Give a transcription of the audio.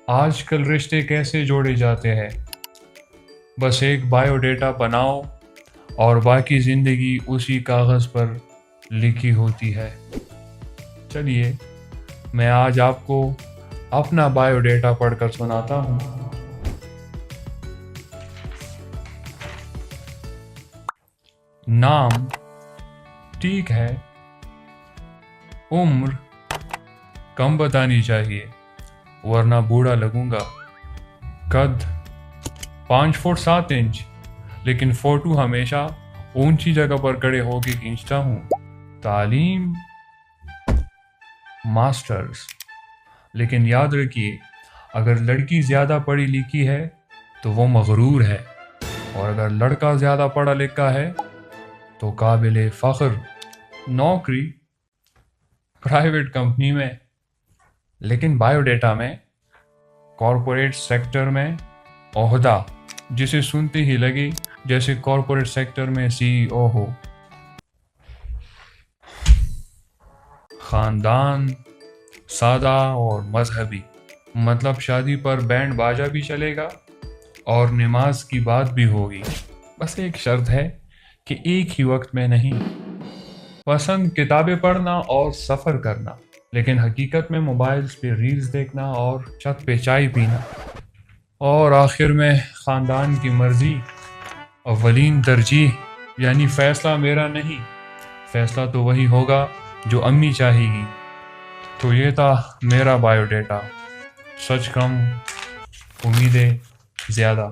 آج کل رشتے کیسے جوڑے جاتے ہیں؟ بس ایک بایو ڈیٹا بناؤ اور باقی زندگی اسی کاغذ پر لکھی ہوتی ہے۔ چلیے میں آج آپ کو اپنا بایو ڈیٹا پڑھ کر سناتا ہوں۔ نام ٹھیک ہے، عمر کم بتانی چاہیے ورنہ بوڑھا لگوں گا، قد 5 فٹ 7 انچ، لیکن فوٹو ہمیشہ اونچی جگہ پر کھڑے ہو کے کھینچتا ہوں۔ تعلیم ماسٹرز، لیکن یاد رکھیے اگر لڑکی زیادہ پڑھی لکھی ہے تو وہ مغرور ہے، اور اگر لڑکا زیادہ پڑھا لکھا ہے تو قابل فخر۔ نوکری پرائیویٹ کمپنی میں، لیکن بایو ڈیٹا میں کارپوریٹ سیکٹر میں عہدہ جسے سنتے ہی لگے جیسے کارپوریٹ سیکٹر میں CEO ہو۔ خاندان سادہ اور مذہبی، مطلب شادی پر بینڈ باجا بھی چلے گا اور نماز کی بات بھی ہوگی، بس ایک شرط ہے کہ ایک ہی وقت میں نہیں۔ پسند کتابیں پڑھنا اور سفر کرنا، لیکن حقیقت میں موبائلز پہ ریلز دیکھنا اور چھت پہ چائے پینا۔ اور آخر میں خاندان کی مرضی اولین ترجیح، یعنی فیصلہ میرا نہیں، فیصلہ تو وہی ہوگا جو امی چاہے گی۔ تو یہ تھا میرا بایو ڈیٹا، سچ کم امیدیں زیادہ۔